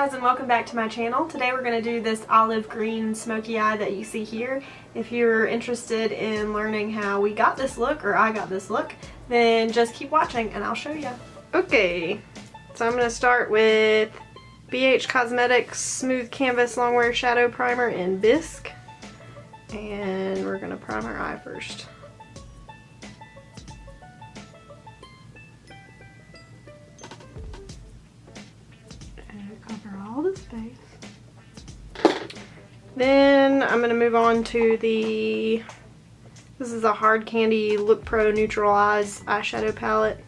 guys, and welcome back to my channel. Today we're going to do this olive green smoky eye that you see here. If you're interested in learning how we got this look, or I got this look, then just keep watching and I'll show you. Okay, so I'm going to start with BH Cosmetics Smooth Canvas Longwear Shadow Primer in Bisque. And we're going to prime our eye first. All the space. Then I'm going to move on to this is a Hard Candy Look Pro Neutral Eyes eyeshadow palette,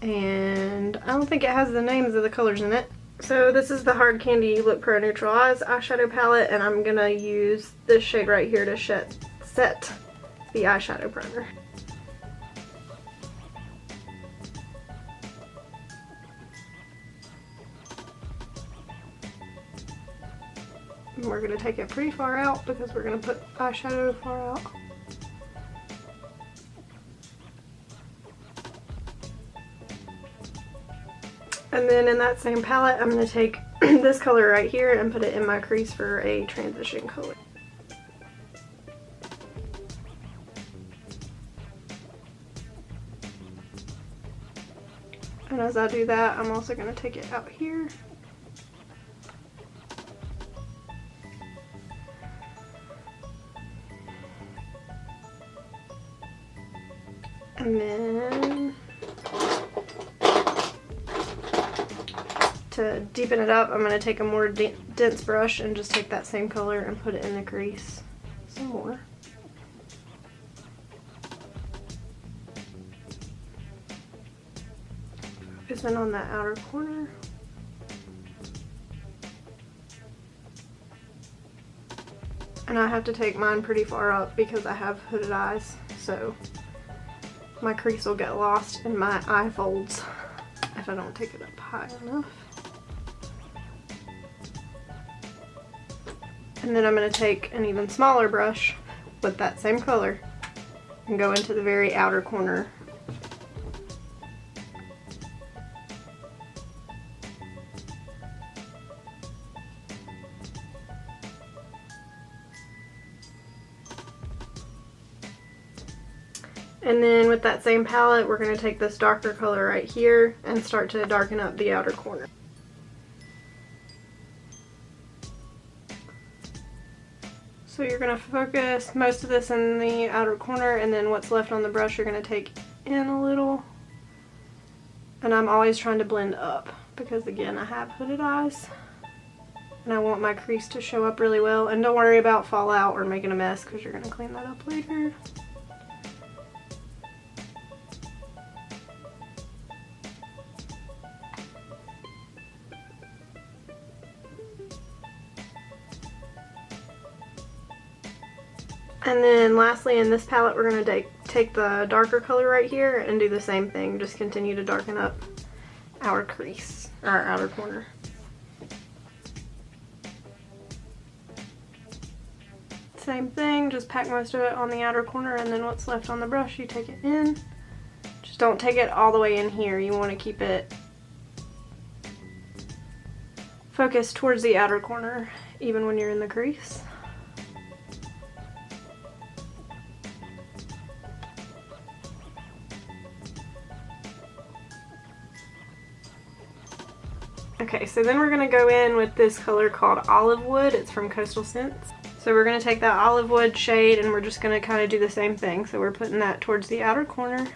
and I don't think it has the names of the colors in it. So this is the Hard Candy Look Pro Neutral Eyes eyeshadow palette, and I'm going to use this shade right here to set the eyeshadow primer. We're going to take it pretty far out because we're going to put eyeshadow far out. And then in that same palette, I'm going to take this color right here and put it in my crease for a transition color. And as I do that, I'm also going to take it out here. And then to deepen it up, I'm going to take a more dense brush and just take that same color and put it in the crease some more. Focusing on that outer corner. And I have to take mine pretty far up because I have hooded eyes, so my crease will get lost in my eye folds if I don't take it up high enough. And then I'm going to take an even smaller brush with that same color and go into the very outer corner. And then with that same palette, we're going to take this darker color right here and start to darken up the outer corner. So you're going to focus most of this in the outer corner, and then what's left on the brush you're going to take in a little. And I'm always trying to blend up because, again, I have hooded eyes and I want my crease to show up really well. And don't worry about fallout or making a mess because you're going to clean that up later. And then lastly, in this palette, we're going to take the darker color right here and do the same thing. Just continue to darken up our crease, or our outer corner. Same thing, just pack most of it on the outer corner, and then what's left on the brush, you take it in. Just don't take it all the way in here. You want to keep it focused towards the outer corner, even when you're in the crease. Okay, so then we're going to go in with this color called Olivewood. It's from Coastal Scents. So we're going to take that Olivewood shade and we're just going to kind of do the same thing. So we're putting that towards the outer corner.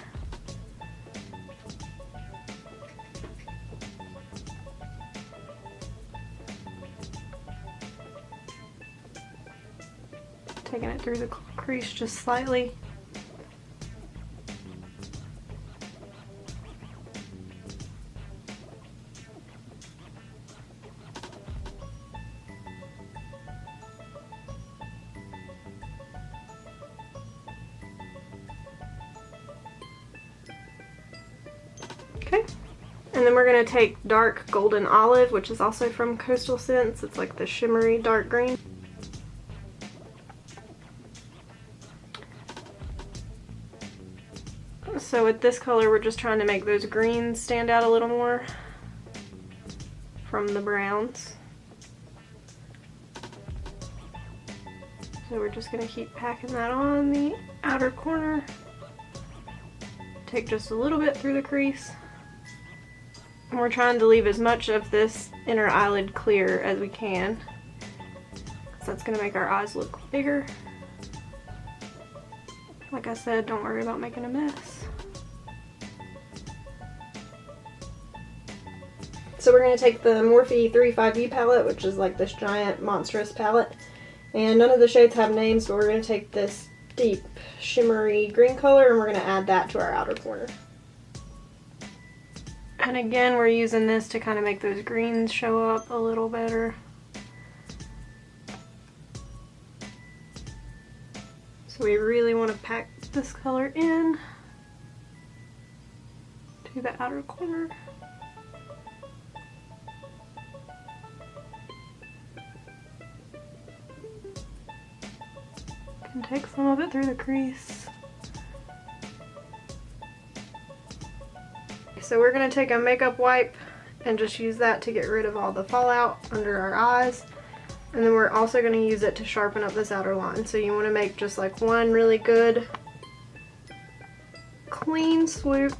Taking it through the crease just slightly. Okay, and then we're going to take dark golden olive, which is also from Coastal Scents. It's like the shimmery dark green. So with this color, we're just trying to make those greens stand out a little more. from the browns. So we're just going to keep packing that on the outer corner. Take just a little bit through the crease. And we're trying to leave as much of this inner eyelid clear as we can. So that's going to make our eyes look bigger. Like I said, don't worry about making a mess. So we're going to take the Morphe 35U palette, which is like this giant monstrous palette. And none of the shades have names, but we're going to take this deep shimmery green color and we're going to add that to our outer corner. And again, we're using this to kind of make those greens show up a little better. So we really want to pack this color in to the outer corner. And take some of it through the crease. So we're going to take a makeup wipe and just use that to get rid of all the fallout under our eyes. And then we're also going to use it to sharpen up this outer line. So you want to make just like one really good clean swoop.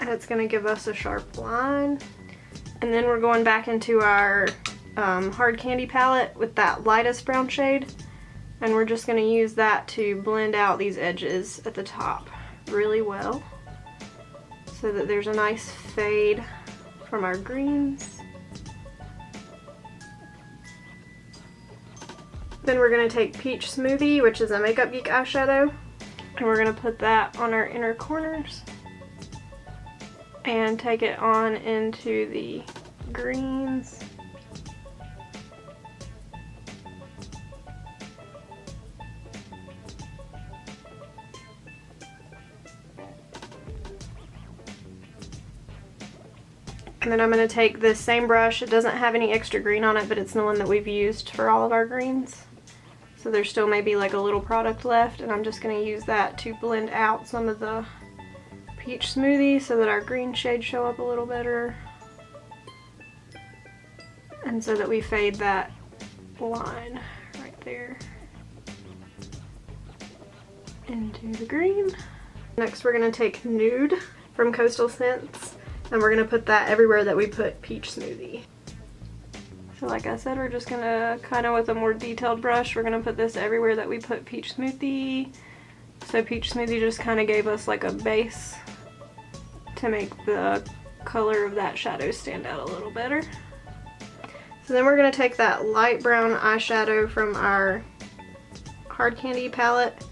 And it's going to give us a sharp line. And then we're going back into our hard candy palette with that lightest brown shade. And we're just going to use that to blend out these edges at the top really well, so that there's a nice fade from our greens. Then we're going to take Peach Smoothie, which is a Makeup Geek eyeshadow, and we're going to put that on our inner corners and take it on into the greens. And then I'm going to take this same brush. It doesn't have any extra green on it, but it's the one that we've used for all of our greens. So there's still maybe like a little product left, and I'm just going to use that to blend out some of the Peach Smoothie so that our green shades show up a little better. And so that we fade that line right there into the green. Next we're going to take Nude from Coastal Scents. And we're going to put that everywhere that we put Peach Smoothie. So like I said, we're just going to kind of with a more detailed brush, we're going to put this everywhere that we put Peach Smoothie. So Peach Smoothie just kind of gave us like a base to make the color of that shadow stand out a little better. So then we're going to take that light brown eyeshadow from our hard candy palette,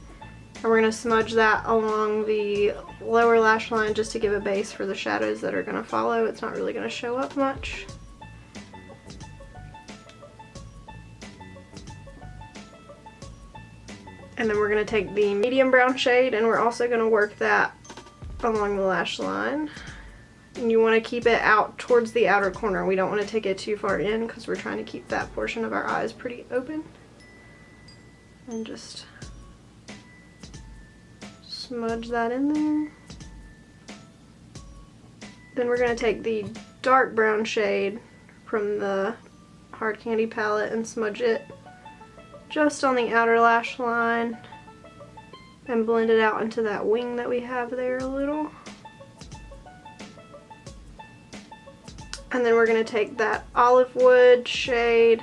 and we're going to smudge that along the lower lash line just to give a base for the shadows that are going to follow. It's not really going to show up much. And then we're going to take the medium brown shade and we're also going to work that along the lash line. And you want to keep it out towards the outer corner. We don't want to take it too far in because we're trying to keep that portion of our eyes pretty open. And just smudge that in there. Then we're going to take the dark brown shade from the hard candy palette and smudge it just on the outer lash line and blend it out into that wing that we have there a little. And then we're going to take that Olivewood shade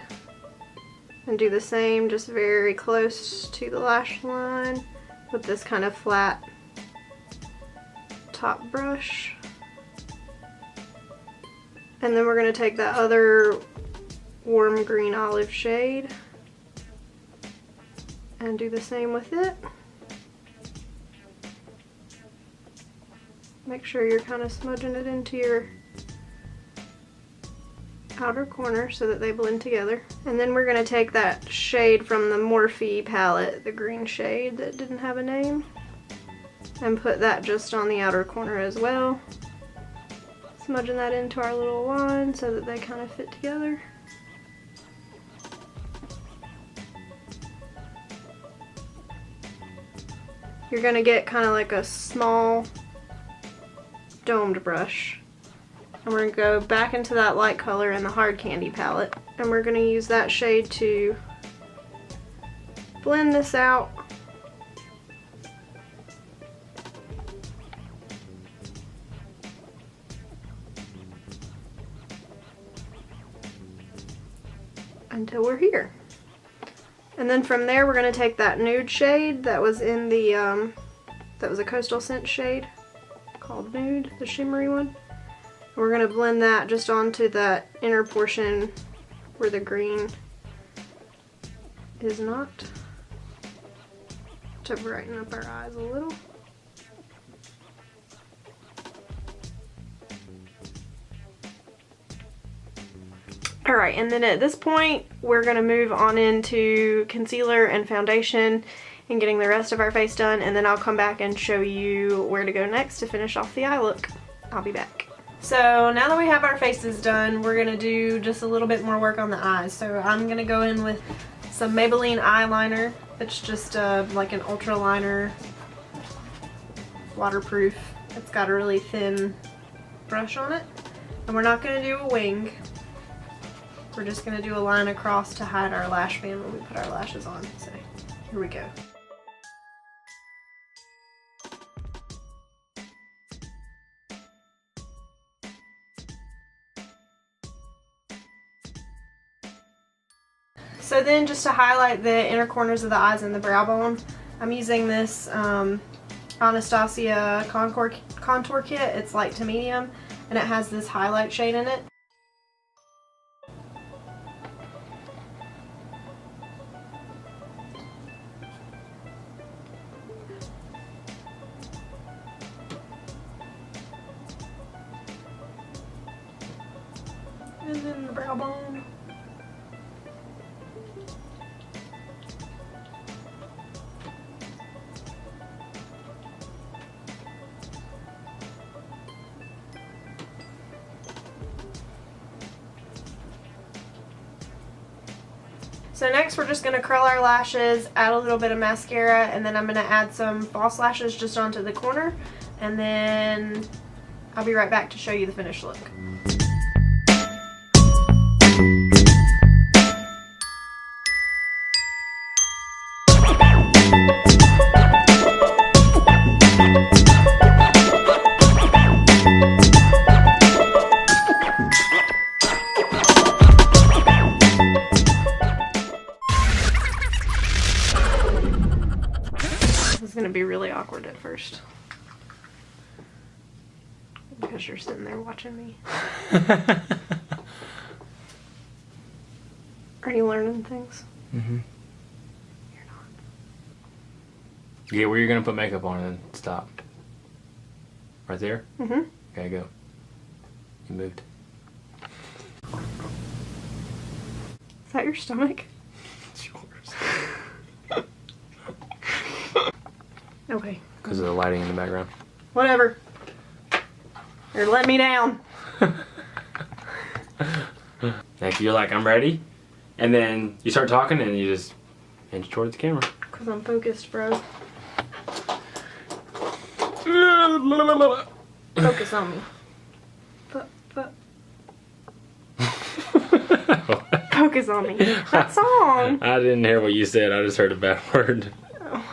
and do the same, just very close to the lash line with this kind of flat top brush. And then we're going to take that other warm green olive shade and do the same with it. Make sure you're kind of smudging it into your outer corner so that they blend together. And then we're going to take that shade from the Morphe palette, the green shade that didn't have a name, and put that just on the outer corner as well. Smudging that into our little line so that they kind of fit together. you're gonna get kind of like a small domed brush. And we're gonna go back into that light color in the hard candy palette. And we're gonna use that shade to blend this out. Until we're here. And then from there we're going to take that nude shade that was in the, that was a Coastal Scent shade called Nude, the shimmery one. And we're going to blend that just onto that inner portion where the green is not, to brighten up our eyes a little. Alright, and then at this point, we're going to move on into concealer and foundation and getting the rest of our face done, and then I'll come back and show you where to go next to finish off the eye look. I'll be back. So now that we have our faces done, we're going to do just a little bit more work on the eyes. So I'm going to go in with some Maybelline eyeliner. It's just like an ultra liner, waterproof. It's got a really thin brush on it. And we're not going to do a wing. We're just going to do a line across to hide our lash band when we put our lashes on. So here we go. So then just to highlight the inner corners of the eyes and the brow bone, I'm using this Anastasia contour kit. It's light to medium and it has this highlight shade in it. And then the brow bone. So next we're just going to curl our lashes, add a little bit of mascara, and then I'm going to add some false lashes just onto the corner, and then I'll be right back to show you the finished look. Gonna be really awkward at first because you're sitting there watching me. Are you learning things? Mm-hmm. You're not. Yeah, where you're gonna put makeup on and stop. Right there? Mm-hmm. Okay, go. You moved. Is that your stomach? It's yours. Okay. Because of the lighting in the background. Whatever. You're letting me down. Like you're like, I'm ready. And then you start talking and you just inch towards the camera. Because I'm focused, bro. Focus on me. Focus on me. That song. I didn't hear what you said. I just heard a bad word. Oh.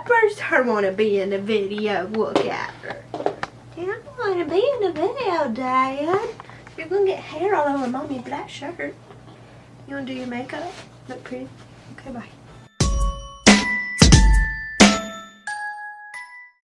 First, I want to be in the video. Look at her. Yeah, I want to be in the video, Dad. You're going to get hair all over Mommy's black shirt. You want to do your makeup? Look pretty? Okay, bye.